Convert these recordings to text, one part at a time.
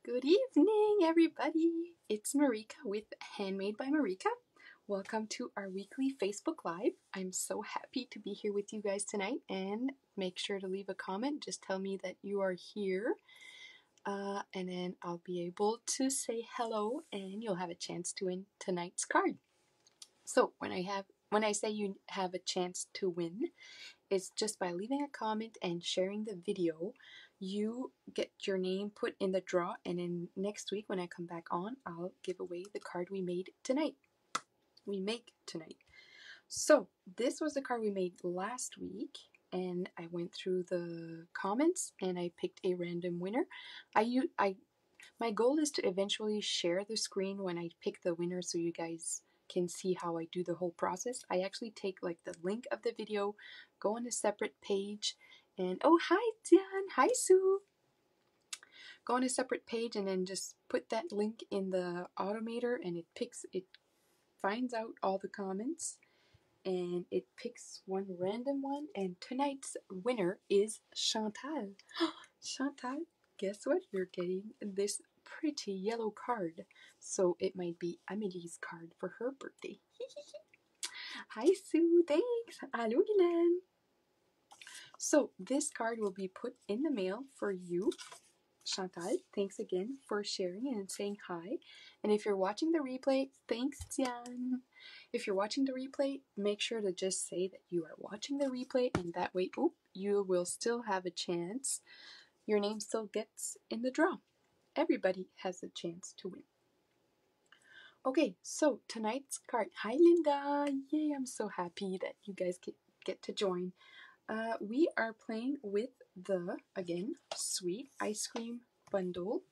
Good evening, everybody. It's Marika with Handmade by Marika. Welcome to our weekly Facebook Live. I'm so happy to be here with you guys tonight, and make sure to leave a comment. Just tell me that you are here, and then I'll be able to say hello, and you'll have a chance to win tonight's card. So when I say you have a chance to win, it's just by leaving a comment and sharing the video. You get your name put in the draw, and then next week when I come back on, I'll give away the card we make tonight. So this was the card we made last week, and I went through the comments and I picked a random winner. My goal is to eventually share the screen when I pick the winner so you guys can see how I do the whole process. I actually take like the link of the video, go on a separate page, and oh, hi Diane, hi Sue. Go on a separate page and then just put that link in the automator, and it finds out all the comments and it picks one random one, and tonight's winner is Chantal. Chantal, guess what? You're getting this pretty yellow card. So it might be Amelie's card for her birthday. Hi Sue, thanks. Hello Guylaine. So this card will be put in the mail for you, Chantal. Thanks again for sharing and saying hi. And if you're watching the replay, thanks Tian. If you're watching the replay, make sure to just say that you are watching the replay, and that way, you will still have a chance. Your name still gets in the draw. Everybody has a chance to win. Okay, so tonight's card. Hi Linda! Yay, I'm so happy that you guys get to join. We are playing with the, again, Sweet Ice Cream Bundle.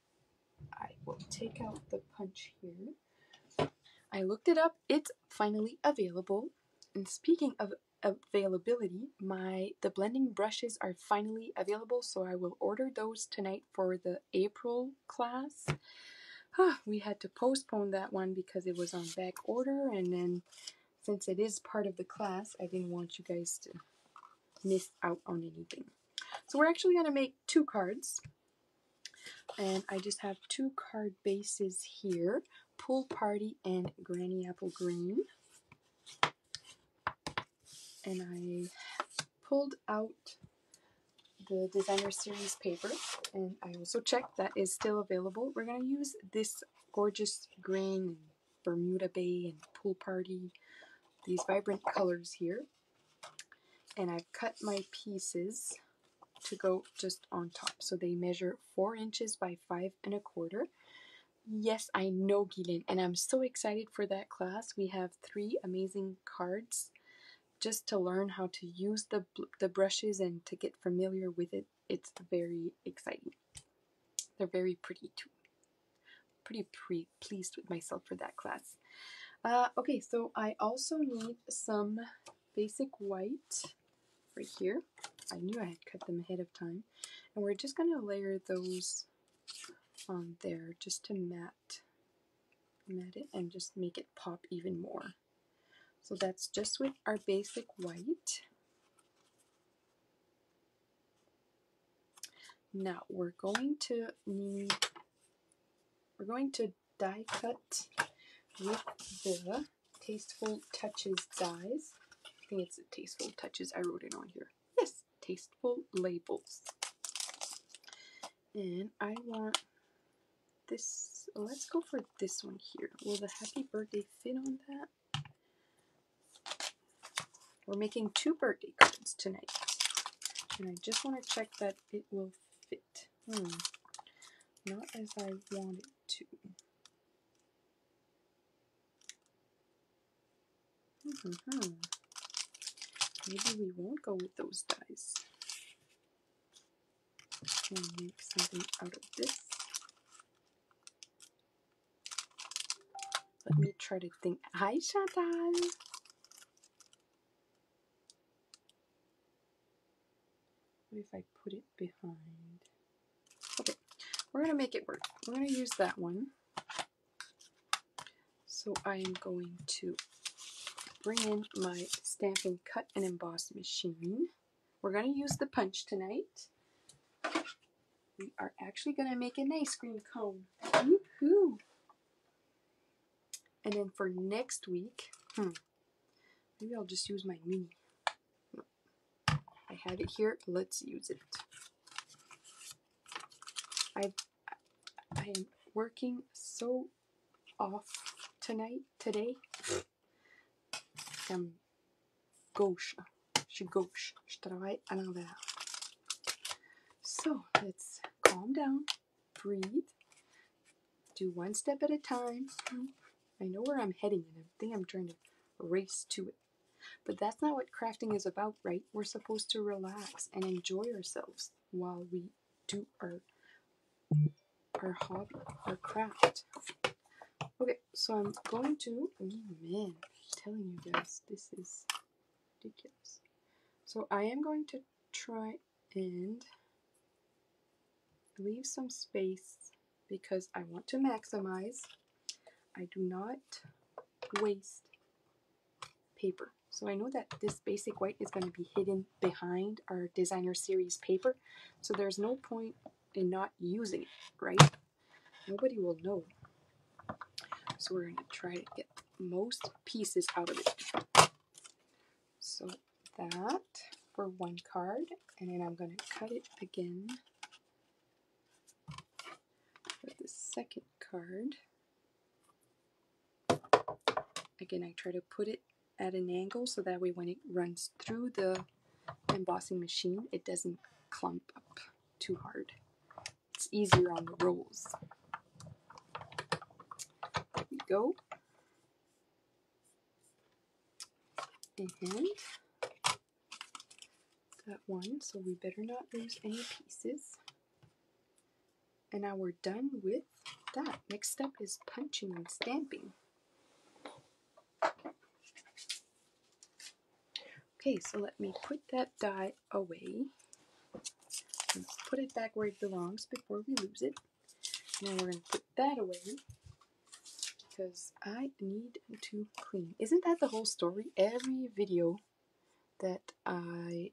I will take out the punch here. I looked it up. It's finally available. And speaking of availability, the blending brushes are finally available, so I will order those tonight for the April class. We had to postpone that one because it was on back order, and then since it is part of the class, I didn't want you guys to miss out on anything. So we're actually going to make two cards, and I just have two card bases here, Pool Party and Granny Apple Green. And I pulled out the designer series paper, and I also checked that is still available. We're going to use this gorgeous green and Bermuda Bay and Pool Party, these vibrant colors here. And I've cut my pieces to go just on top, so they measure 4 inches by 5 1/4. Yes, I know, Guylaine, and I'm so excited for that class. We have 3 amazing cards just to learn how to use the brushes and to get familiar with it. It's very exciting. They're very pretty too. Pretty pleased with myself for that class. Okay, so I also need some basic white right here. I knew I had cut them ahead of time. And we're just going to layer those on there just to matte it and just make it pop even more. So that's just with our basic white. Now we're going to die cut with the Tasteful Touches dies. I think it's the Tasteful Touches, I wrote it on here. Yes, Tasteful Labels. And I want this, let's go for this one here. Will the happy birthday fit on that? We're making 2 birthday cards tonight, and I just want to check that it will fit. Not as I want it to. Maybe we won't go with those dies. And make something out of this. Let me try to think. Hi, Chantal. What if I put it behind? Okay, we're going to make it work. We're going to use that one. So I am going to bring in my Stampin' Cut and Emboss machine. We're going to use the punch tonight. we are actually going to make an ice cream cone. Woohoo! And then for next week, maybe I'll just use my mini. I have it here. Let's use it. I am working so off today. Gauche. Je suis gauche. Je travaille à l'envers. So let's calm down, breathe, do one step at a time. I know where I'm heading, and I think I'm trying to race to it. But that's not what crafting is about, right? We're supposed to relax and enjoy ourselves while we do our hobby, our craft. Okay, so I'm going to, oh man, I'm telling you guys, this is ridiculous. So I am going to try and leave some space because I want to maximize. I do not waste paper. So I know that this basic white is going to be hidden behind our designer series paper. So there's no point in not using it, right? Nobody will know. So we're going to try to get most pieces out of it. So that for one card, and then I'm going to cut it again for the second card. Again, I try to put it at an angle so that way when it runs through the embossing machine, it doesn't clump up too hard. It's easier on the rolls. There we go. And that one, so we better not lose any pieces. And now we're done with that. Next step is punching and stamping. Okay, so let me put that die away. And put it back where it belongs before we lose it. Now we're going to put that away because I need to clean. Isn't that the whole story? Every video that I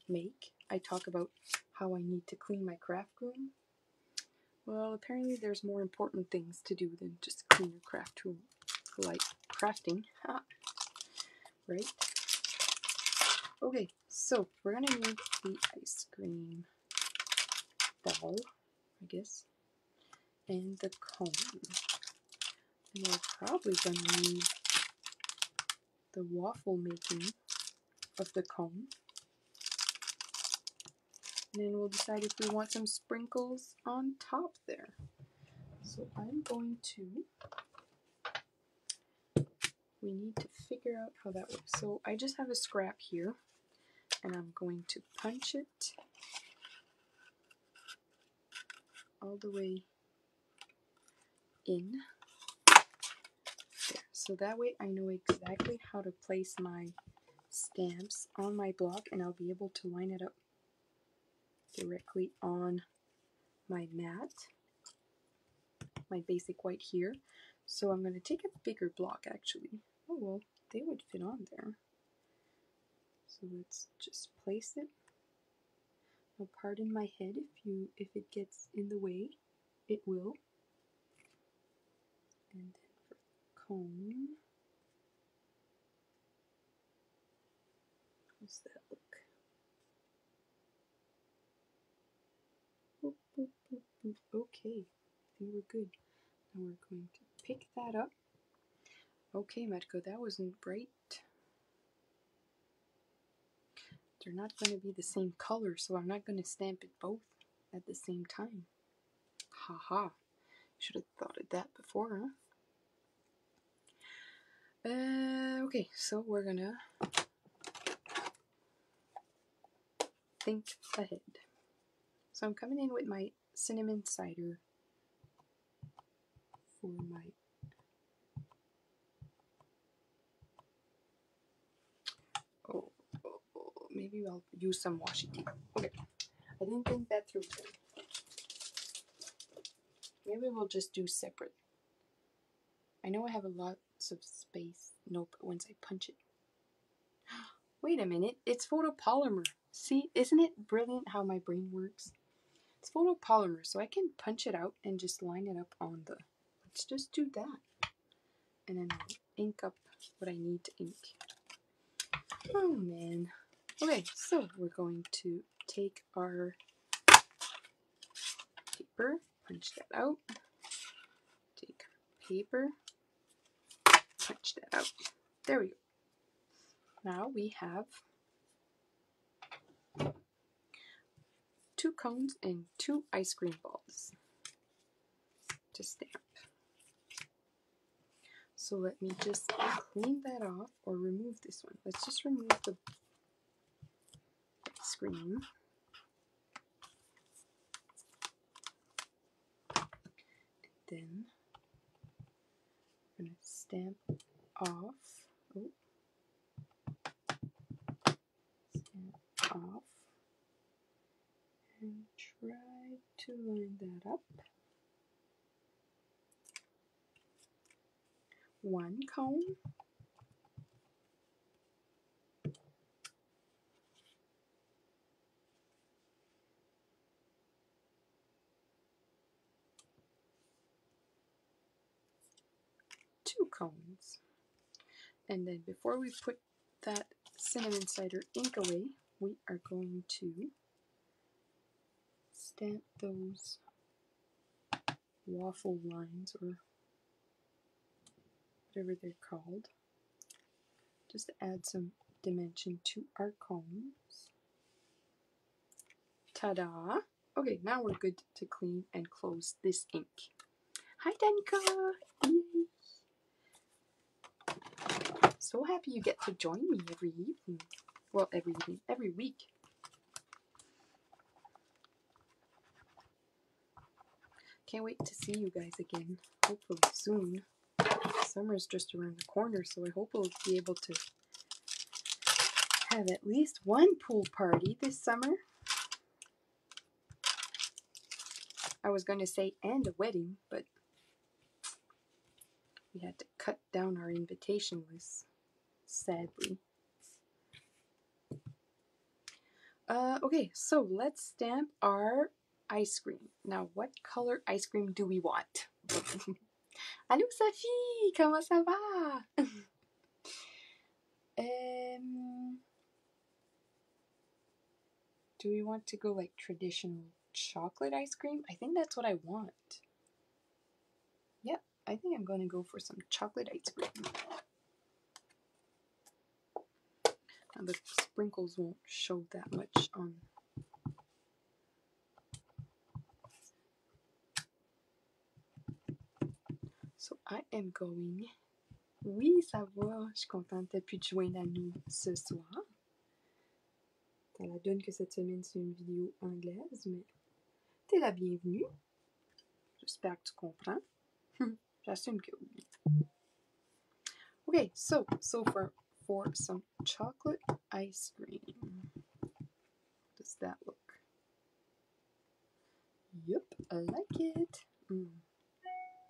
make, I talk about how I need to clean my craft room. Well, apparently there's more important things to do than just clean your craft room, like crafting, right? Okay, so we're gonna need the ice cream ball, I guess, and the cone. And we're probably gonna need the waffle making of the cone. And then we'll decide if we want some sprinkles on top there. So I'm going to, we need to figure out how that works. So I just have a scrap here, and I'm going to punch it all the way in there. So that way I know exactly how to place my stamps on my block, and I'll be able to line it up directly on my mat, my basic white here. So I'm going to take a bigger block actually. Oh well, they would fit on there. So let's just place it. Now pardon my head if it gets in the way, it will. And then for the cone, how's that look? Boop, boop, boop, boop. Okay, I think we're good. Now we're going to pick that up. Okay, Marika, that wasn't bright. They're not going to be the same color, so I'm not going to stamp it both at the same time. Haha, should have thought of that before, huh? Okay, so we're gonna think ahead. So I'm coming in with my cinnamon cider for my maybe I'll use some washi tape. Okay, I didn't think that through. Maybe we'll just do separate. I know I have a lots of space. Nope, once I punch it. Wait a minute, it's photopolymer. See, isn't it brilliant how my brain works? It's photopolymer, so I can punch it out and just line it up on the... Let's just do that. And then I'll ink up what I need to ink. Oh man. Okay, so we're going to take our paper, punch that out. Take our paper, punch that out. There we go. Now we have 2 cones and 2 ice cream balls to stamp. So let me just clean that off or remove this one. Let's just remove the ice cream. Then I'm going to stamp off. Oh. Stamp off. And try to line that up. 1 cone. 2 cones. And then before we put that cinnamon cider ink away, we are going to stamp those waffle lines, or whatever they're called, just to add some dimension to our cones. Ta-da! Okay, now we're good to clean and close this ink. Hi, Danica! Yay. So happy you get to join me every evening. Well, every week. Can't wait to see you guys again, hopefully soon. Summer's just around the corner, so I hope we'll be able to have at least one pool party this summer. I was going to say and a wedding, but we had to cut down our invitation list, sadly. Okay, so let's stamp our ice cream. Now, what color ice cream do we want? Allô, Sophie! Comment ça va? Do we want to go like traditional chocolate ice cream? I think that's what I want. Yep, I think I'm going to go for some chocolate ice cream. Now the sprinkles won't show that much on. So I am going. Oui, ça va. Je suis contente de plus te joindre à nous ce soir. Ça la donne que cette semaine c'est une vidéo anglaise, mais t'es la bienvenue. J'espère que tu comprends. J'assume que oui. Okay, so for some chocolate ice cream. How does that look? Yep, I like it.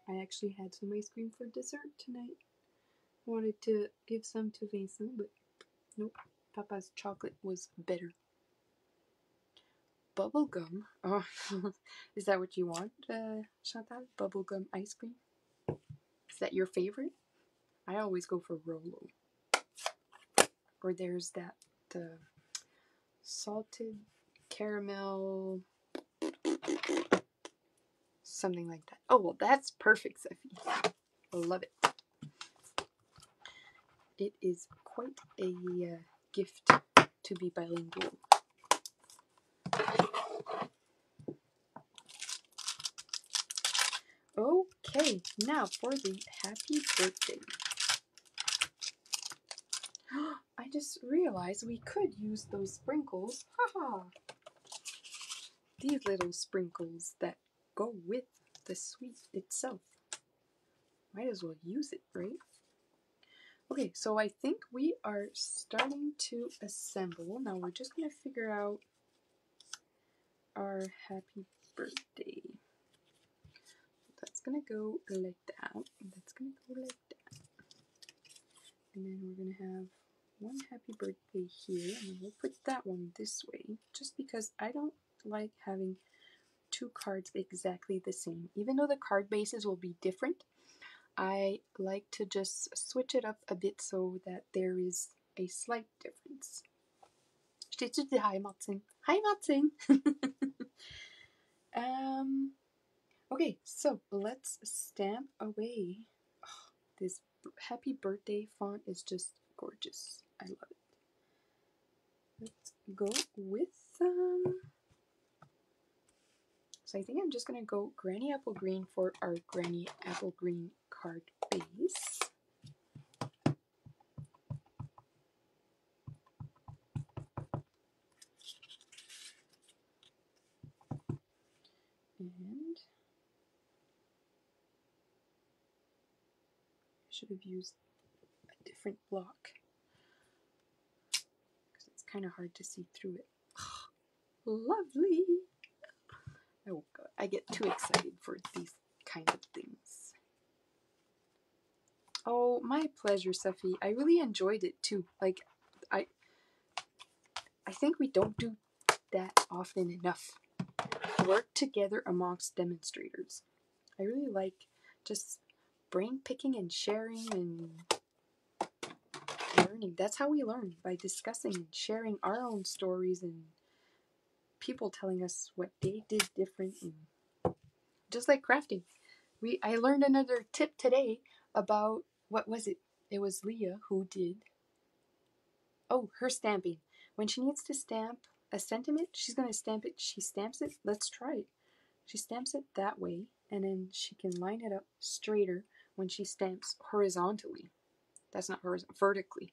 I actually had some ice cream for dessert tonight. Wanted to give some to Vincent, but nope. Papa's chocolate was better. Bubblegum? Oh, is that what you want, Chantal? Bubblegum ice cream? Is that your favorite? I always go for Rolo. Or there's that salted caramel, something like that. Oh, well, that's perfect, Sophie. I love it. It is quite a gift to be bilingual. Okay, now for the happy birthday. I just realized we could use those sprinkles. Haha! These little sprinkles that go with the sweet itself. Might as well use it, right? Okay, so I think we are starting to assemble. Now we're just going to figure out our happy birthday. That's going to go like that. That's going to go like that. And then we're going to have one happy birthday here. And we'll put that one this way. Just because I don't like having 2 cards exactly the same. Even though the card bases will be different, I like to just switch it up a bit so that there is a slight difference. Je t'ai-tu dit hi, Martin? Hi, Martin! Okay, so let's stamp away. Oh, this happy birthday font is just gorgeous. I love it. Let's go with so I think I'm just going to go Granny Apple Green for our Granny Apple Green card base. And I should have used a different block because it's kind of hard to see through it. Lovely! Oh god, I get too excited for these kind of things. Oh, my pleasure, Sophie. I really enjoyed it too. Like, I think we don't do that often enough. Work together amongst demonstrators. I really like just brain picking and sharing and learning. That's how we learn, by discussing and sharing our own stories and people telling us what they did different. And just like crafting. I learned another tip today about, what was it? It was Leah who did, oh, her stamping. When she needs to stamp a sentiment, she's going to stamp it. She stamps it. Let's try it. She stamps it that way, and then she can line it up straighter when she stamps horizontally. That's not horizontal, vertically.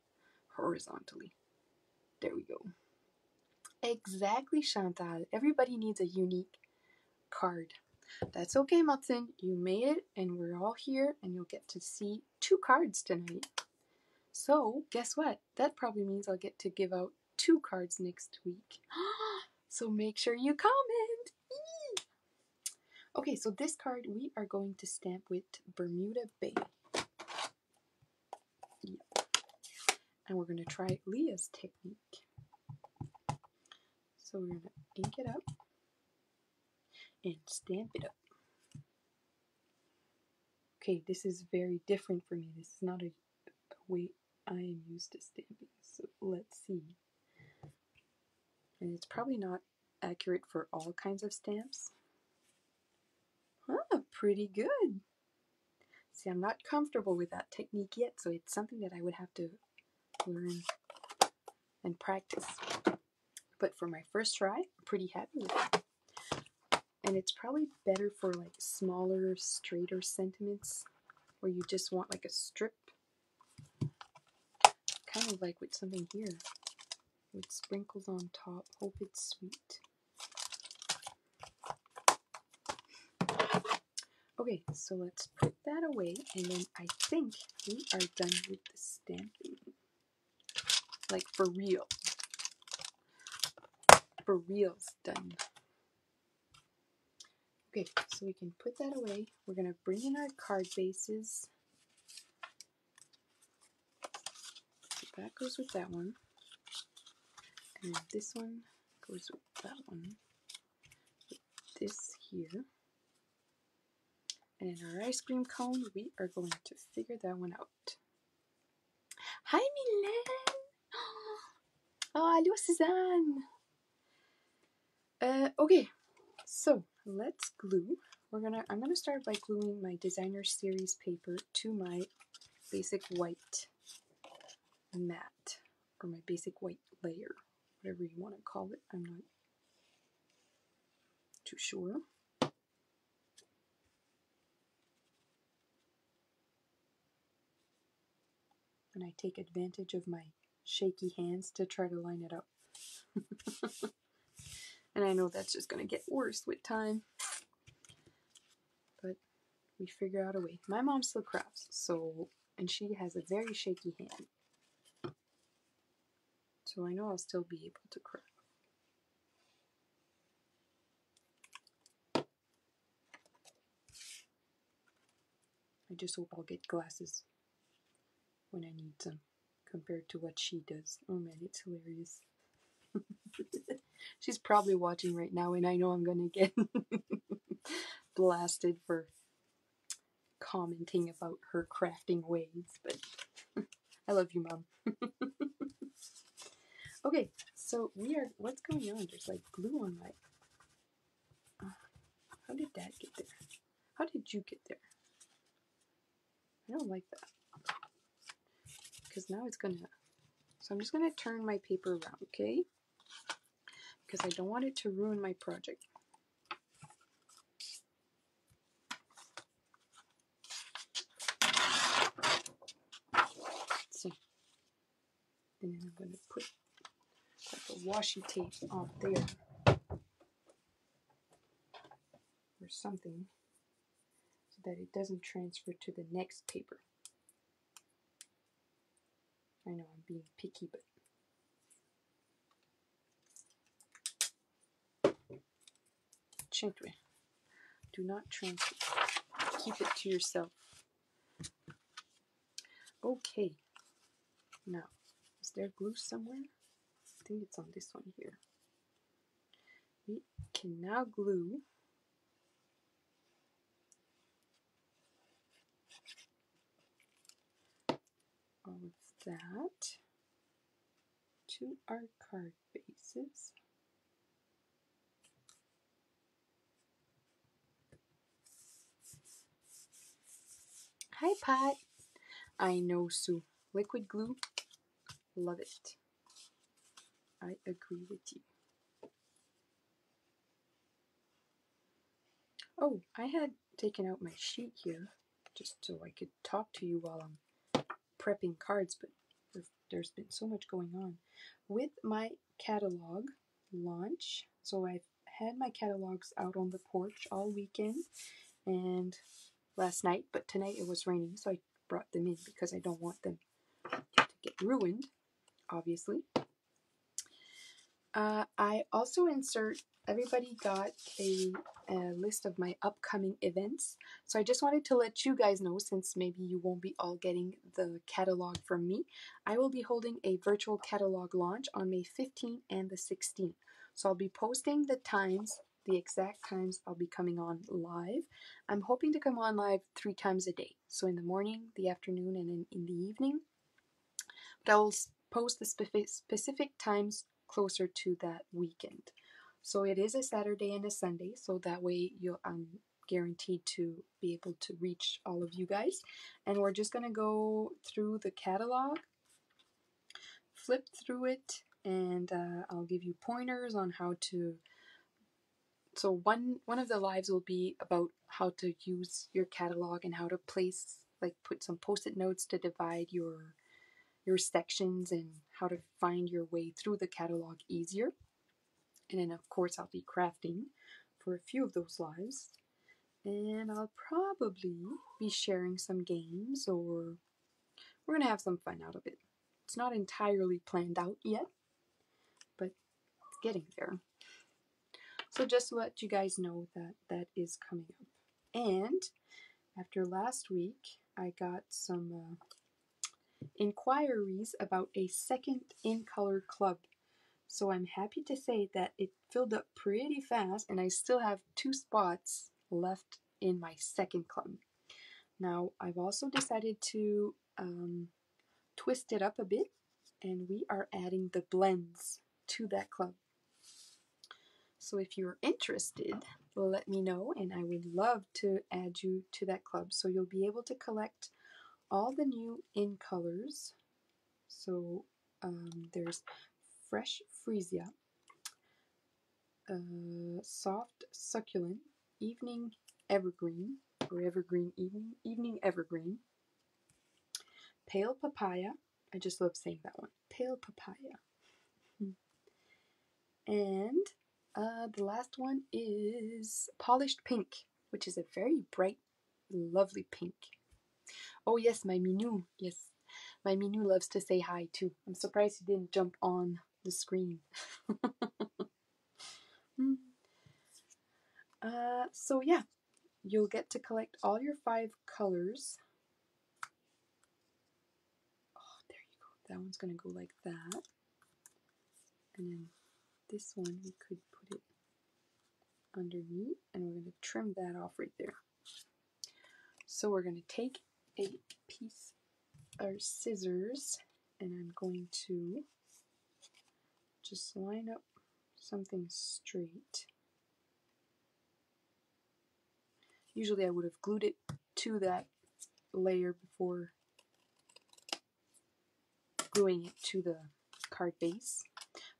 Horizontally. There we go. Exactly, Chantal. Everybody needs a unique card. That's okay, Martin. You made it, and we're all here, and you'll get to see 2 cards tonight. So, guess what? That probably means I'll get to give out 2 cards next week. So make sure you comment. Okay, so this card we are going to stamp with Bermuda Bay. Yep. And we're going to try Leah's technique. So we're going to ink it up and stamp it up. Okay, this is very different for me. This is not a way I am used to stamping. So let's see. And it's probably not accurate for all kinds of stamps. Oh, pretty good. See, I'm not comfortable with that technique yet, so it's something that I would have to learn and practice. But for my first try, I'm pretty happy with it. And it's probably better for like smaller, straighter sentiments where you just want like a strip. Kind of like with something here with sprinkles on top. Hope it's sweet. Okay, so let's put that away, and then I think we are done with the stamping. Like for real. For real's done. Okay, so we can put that away. We're going to bring in our card bases. So that goes with that one. And this one goes with that one. With this here. And in our ice cream cone, we are going to figure that one out. Hi, Mylène! Oh, hello, Suzanne! Okay, so let's glue. I'm gonna start by gluing my designer series paper to my basic white mat, or my basic white layer, whatever you want to call it. I'm not too sure. And I take advantage of my shaky hands to try to line it up. And I know that's just going to get worse with time. But we figure out a way. My mom still crafts, and she has a very shaky hand. So I know I'll still be able to craft. I just hope I'll get glasses when I need some, compared to what she does. Oh man, it's hilarious. She's probably watching right now, and I know I'm gonna get blasted for commenting about her crafting ways, but I love you, Mom. Okay, so what's going on? There's like glue on my, how did that get there? How did you get there? I don't like that. Because now it's gonna, so I'm just gonna turn my paper around, okay? Because I don't want it to ruin my project. So, and then I'm gonna put like a washi tape on there. Or something. So that it doesn't transfer to the next paper. I know I'm being picky, but gently. Do not transfer. Keep it to yourself. Okay. Now, is there glue somewhere? I think it's on this one here. We can now glue all of that to our card bases. Hi, Pat. I know, Sue. Liquid glue, love it. I agree with you. Oh, I had taken out my sheet here just so I could talk to you while I'm prepping cards, but there's been so much going on with my catalog launch. So I've had my catalogs out on the porch all weekend and last night, but tonight it was raining, so I brought them in because I don't want them to get ruined, obviously. I also everybody got a list of my upcoming events. So I just wanted to let you guys know, since maybe you won't be all getting the catalog from me, I will be holding a virtual catalog launch on May 15th and the 16th. So I'll be posting the times, the exact times I'll be coming on live. I'm hoping to come on live 3 times a day. So in the morning, the afternoon, and in the evening. But I will post the specific times closer to that weekend. So it is a Saturday and a Sunday, so that way I'm guaranteed to be able to reach all of you guys. And we're just going to go through the catalog, flip through it, and I'll give you pointers on how to. So one of the lives will be about how to use your catalog and how to place, like put some post-it notes to divide your sections and how to find your way through the catalog easier. And then of course I'll be crafting for a few of those lives. And I'll probably be sharing some games, or we're going to have some fun out of it. It's not entirely planned out yet, but it's getting there. So just to let you guys know that that is coming up. And after last week, I got some inquiries about a second In Color club. So I'm happy to say that it filled up pretty fast, and I still have 2 spots left in my second club. Now, I've also decided to twist it up a bit, and we are adding the blends to that club. So if you're interested, let me know, and I would love to add you to that club. So you'll be able to collect all the new In Colors. So there's Fresh Freesia, Soft Succulent, Evening Evergreen, or Evergreen Evening Evergreen, Pale Papaya. I just love saying that one. Pale Papaya. And the last one is Polished Pink, which is a very bright, lovely pink. Oh yes, my Minou. Yes, my Minou loves to say hi too. I'm surprised he didn't jump on the screen. So yeah, you'll get to collect all your 5 colors. Oh, there you go. That one's going to go like that. And then this one, we could put it underneath, and we're going to trim that off right there. So we're going to take a piece or scissors, and I'm going to just line up something straight. Usually I would have glued it to that layer before gluing it to the card base,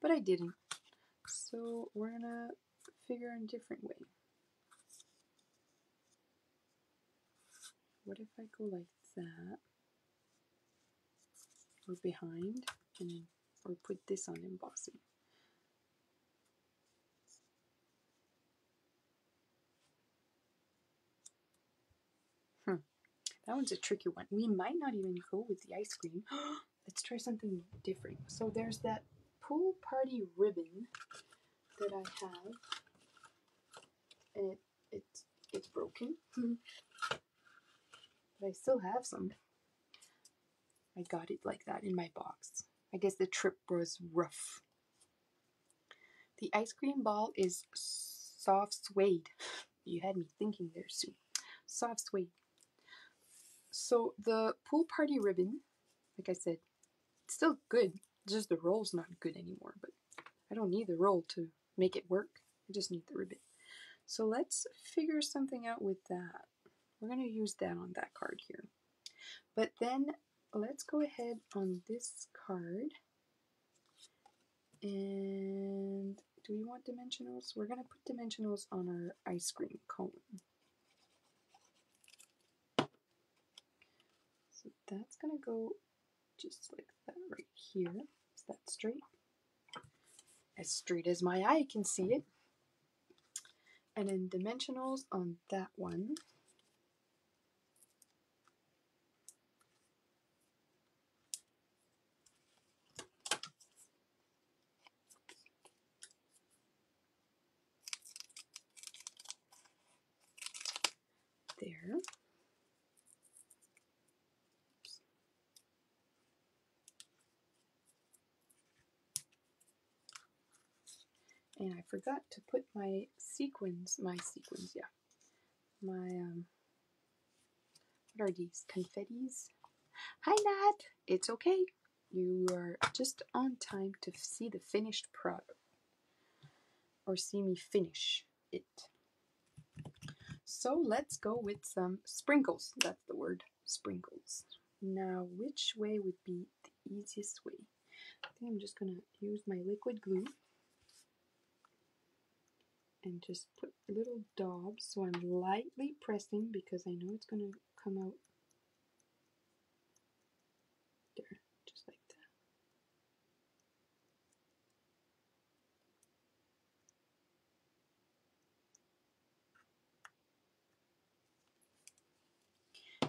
but I didn't. So we're gonna figure a different way. What if I go like that, or behind, and then, or put this on embossing? That one's a tricky one. We might not even go with the ice cream. Let's try something different. So there's that pool party ribbon that I have, and it's broken, but I still have some. I got it like that in my box. I guess the trip was rough. The ice cream ball is soft suede. You had me thinking there, Sue. Soft suede. So the pool party ribbon, like I said, it's still good. Just the roll's not good anymore, but I don't need the roll to make it work. I just need the ribbon. So let's figure something out with that. We're going to use that on that card here. But then let's go ahead on this card. And do we want dimensionals? We're going to put dimensionals on our ice cream cone. So that's going to go just like that right here. Is that straight? As straight as my eye can see it. And then dimensionals on that one. There. And I forgot to put my sequins, what are these, confettis? Hi Nat, it's okay. You are just on time to see the finished product, or see me finish it. So let's go with some sprinkles, that's the word, sprinkles. Now, which way would be the easiest way? I think I'm just gonna use my liquid glue and just put little daubs, so I'm lightly pressing because I know it's going to come out there, just like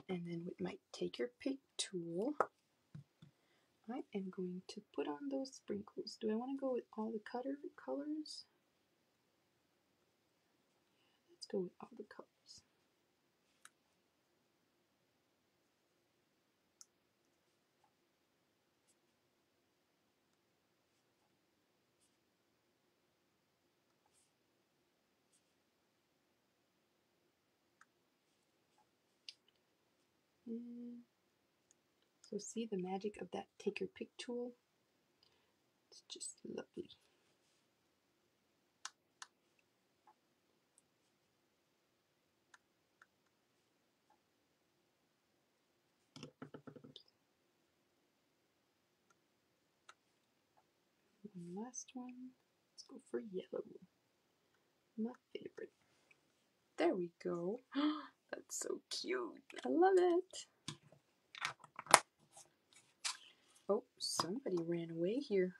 that. And then with my take your pick tool, I am going to put on those sprinkles. Do I want to go with all the colors? Let's go with all the colors. So see the magic of that take your pick tool? It's just lovely. One last one. Let's go for yellow. My favorite. There we go. That's so cute. I love it. Oh, somebody ran away here.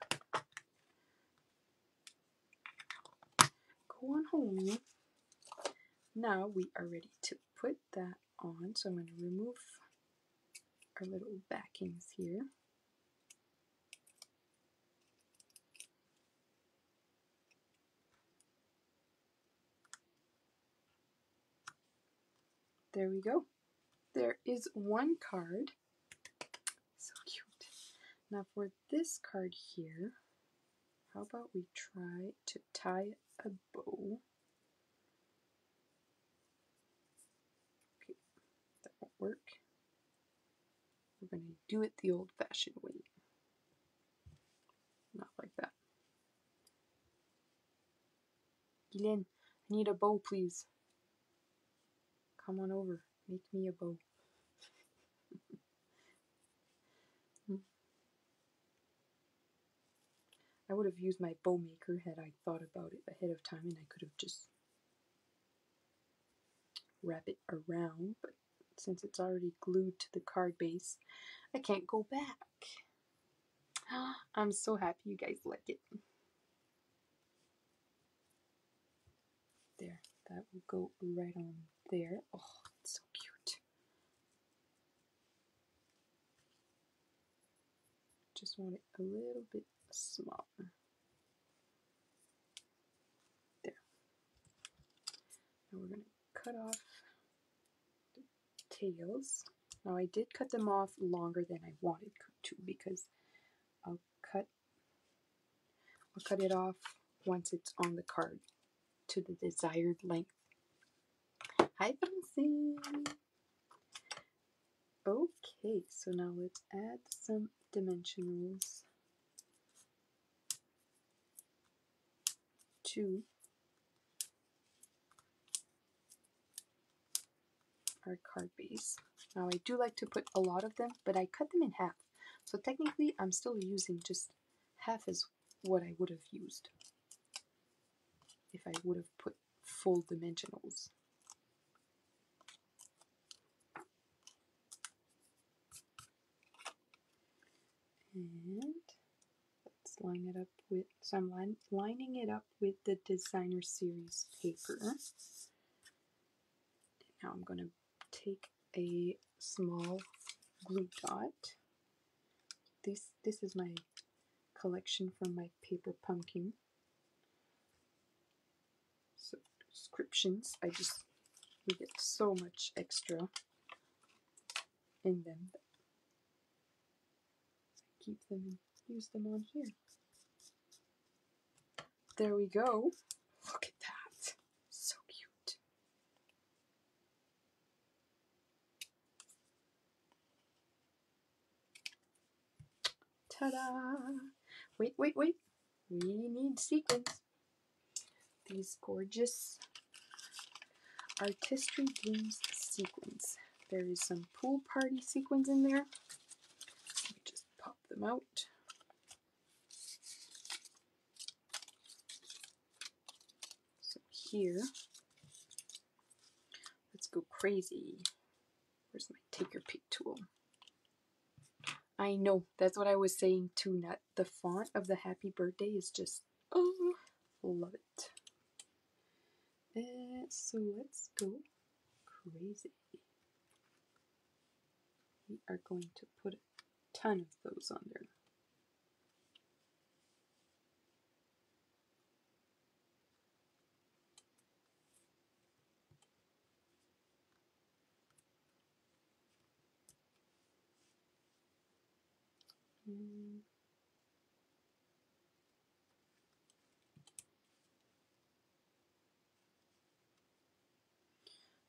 Go on home. Now we are ready to put that on. So I'm going to remove our little backings here. There we go. There is one card. So cute. Now for this card here, How about we try to tie a bow? Okay, that won't work. We're going to do it the old-fashioned way. Not like that. Gillian, I need a bow, please. Come on over. Make me a bow. I would have used my bow maker had I thought about it ahead of time, and I could have just wrapped it around, but since it's already glued to the card base, I can't go back. I'm so happy you guys like it. There, that will go right on there. Oh, it's so cute. Just want it a little bit smaller. There. Now we're going to cut off the tails. Now I did cut them off longer than I wanted to because I'll cut it off once it's on the card to the desired length. Hi, Francine! Okay, so now let's add some dimensionals to our card base. Now I do like to put a lot of them, but I cut them in half. So technically I'm still using just half as what I would have used if I would have put full dimensionals. And let's line it up with, so I'm lining it up with the designer series paper. Now I'm going to take a small glue dot. This is my collection from my paper pumpkin. So descriptions, we get so much extra in them. Keep them and use them on here. There we go. Look at that. So cute. Ta-da! Wait. We need sequins. These gorgeous Artistry Blooms sequins. There is some pool party sequins in there. Let me just pop them out. So here, let's go crazy. Where's my take your pick tool? I know, that's what I was saying too, Nat. The font of the happy birthday is just, oh, love it. So let's go crazy. We are going to put a ton of those on there.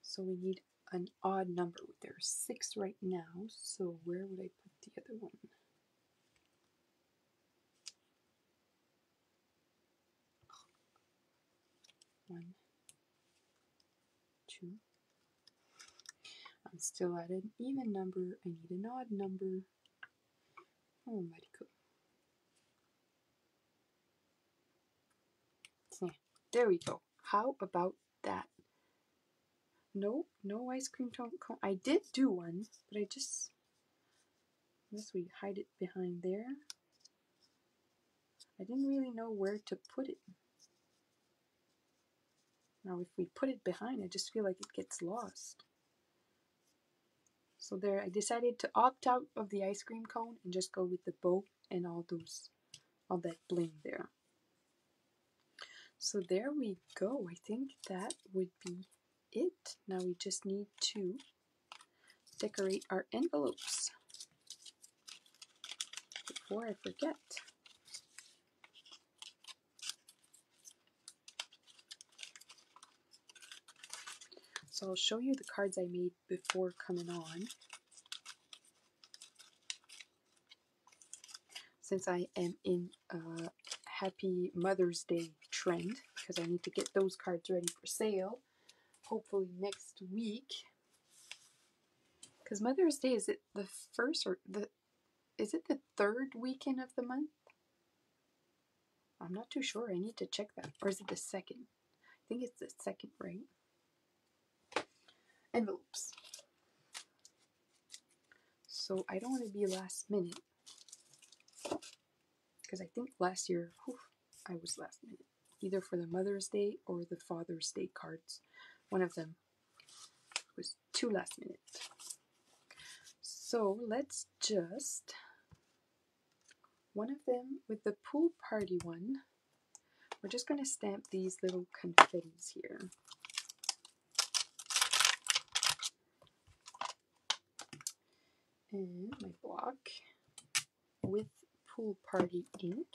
So we need an odd number. There's 6 right now, so where would I put the other one? One, 2. I'm still at an even number. I need an odd number. Oh, Marika. There we go. How about that? No ice cream cone. I did do one, but I just, unless we hide it behind there, I didn't really know where to put it. Now if we put it behind, I just feel like it gets lost. So there, I decided to opt out of the ice cream cone and just go with the bow and all that bling there. So there we go. I think that would be it. Now we just need to decorate our envelopes before I forget. So I'll show you the cards I made before coming on. Since I am in a Happy Mother's Day trend, because I need to get those cards ready for sale, hopefully next week. Because Mother's Day, is it the first or is it the third weekend of the month? I'm not too sure. I need to check that. Or is it the second? I think it's the second, right? Envelopes. So I don't want to be last minute. Because I think last year, I was last minute. Either for the Mother's Day or the Father's Day cards. One of them was too last minute. So let's just, one of them with the pool party one, we're just going to stamp these little confettis here. And my block with pool party ink.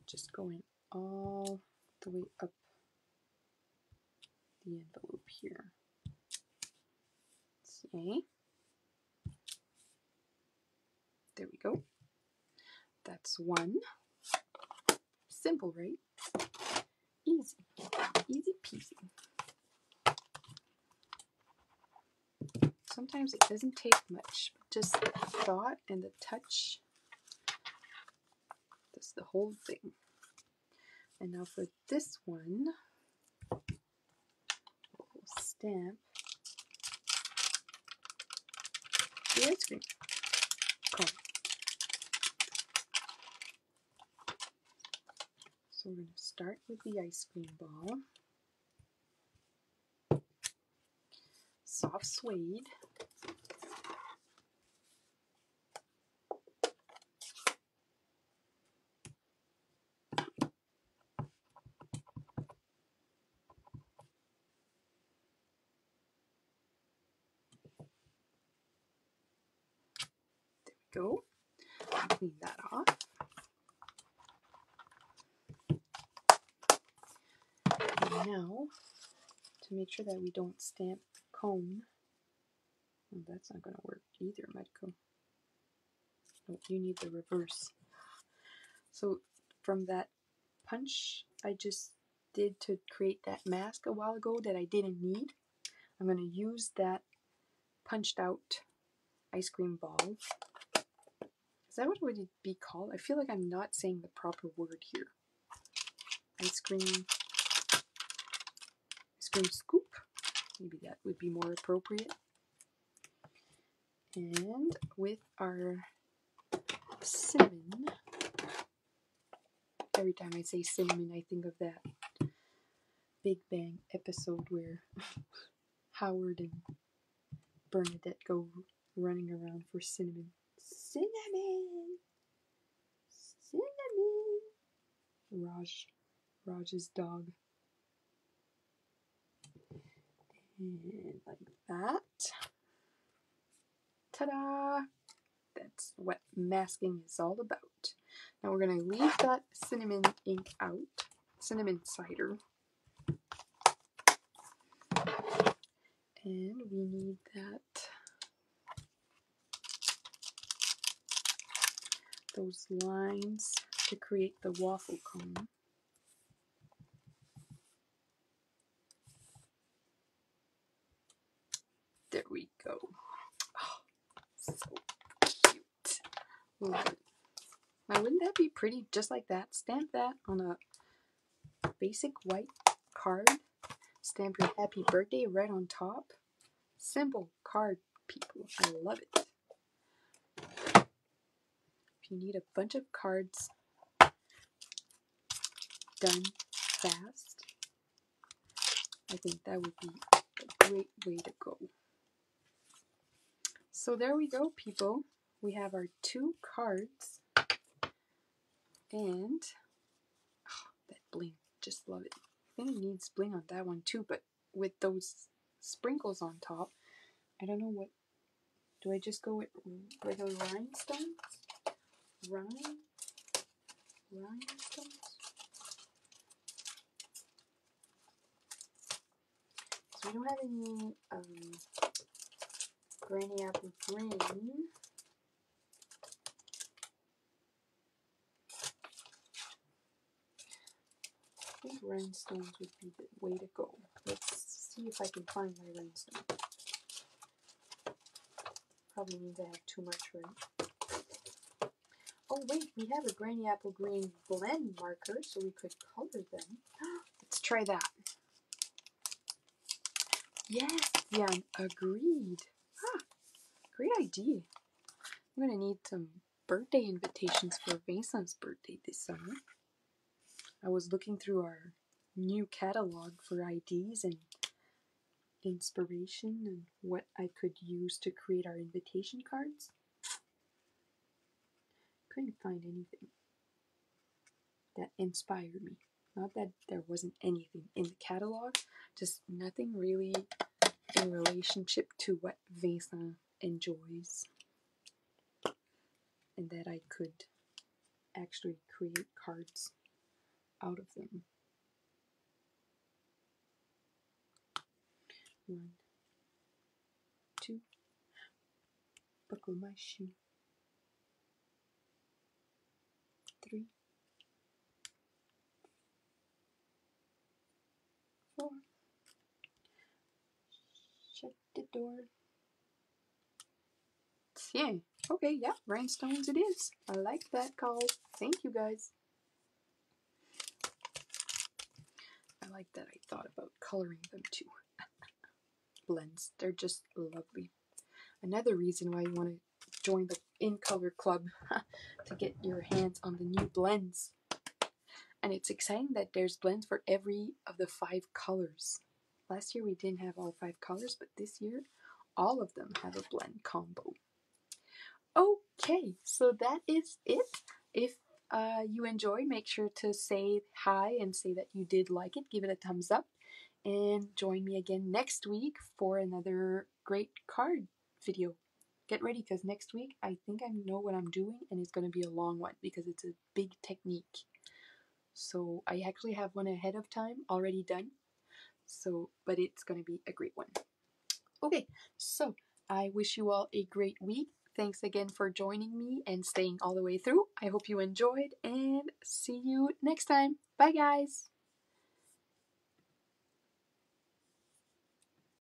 Just going all the way up the envelope here. See? There we go. That's one. Simple, right? Easy. Easy peasy. Sometimes it doesn't take much, but just the thought and the touch. That's the whole thing. And now for this one, we'll stamp the ice cream cone. So we're going to start with the ice cream ball. Soft suede. There we go. Clean that off. And now, to make sure that we don't stamp the cone, well, that's not going to work either, Marika. Oh, you need the reverse. So from that punch I just did to create that mask a while ago that I didn't need, I'm going to use that punched out ice cream ball. Is that what it would be called? I feel like I'm not saying the proper word here. Ice cream scoop. Maybe that would be more appropriate. And with our cinnamon, every time I say cinnamon, I think of that Big Bang episode where Howard and Bernadette go running around for cinnamon. Cinnamon! Cinnamon! Raj's dog. And like that. Ta-da! That's what masking is all about. Now we're going to leave that cinnamon ink out. Cinnamon cider. And we need those lines to create the waffle cone. There we go. Oh, so cute. Love it. Now wouldn't that be pretty just like that? Stamp that on a basic white card. Stamp your happy birthday right on top. Simple card, people. I love it. If you need a bunch of cards done fast, I think that would be a great way to go. So there we go, people. We have our 2 cards. And oh, that bling, just love it. I think it needs bling on that one too, but with those sprinkles on top. I don't know what. Do I just go with regular rhinestones? Rhinestones? So we don't have any granny apple green. I think rhinestones would be the way to go. Let's see if I can find my rhinestone. Probably means I have too much, right? Oh wait, we have a granny apple green blend marker, so we could color them. Let's try that. Yes, Jan, agreed. Ah, great idea. I'm gonna need some birthday invitations for Vincent's birthday this summer. I was looking through our new catalog for ideas and inspiration and what I could use to create our invitation cards. Couldn't find anything that inspired me. Not that there wasn't anything in the catalog, just nothing really in relationship to what Vincent enjoys and that I could actually create cards out of them. 1, 2, buckle my shoe. 3, 4, shut the door. Yeah, okay, yeah, rhinestones it is. I like that call. Thank you guys. I like that I thought about coloring them too. Blends, they're just lovely. Another reason why you want to join the In Color Club to get your hands on the new blends. And it's exciting that there's blends for every of the 5 colors. Last year we didn't have all 5 colors, but this year all of them have a blend combo. Okay, so that is it. If you enjoyed, make sure to say hi and say that you did like it. Give it a thumbs up. And join me again next week for another great card video. Get ready because next week I think I know what I'm doing and it's going to be a long one because it's a big technique. So I actually have one ahead of time already done. So, but it's going to be a great one. Okay, so I wish you all a great week. Thanks again for joining me and staying all the way through. I hope you enjoyed and see you next time. Bye guys!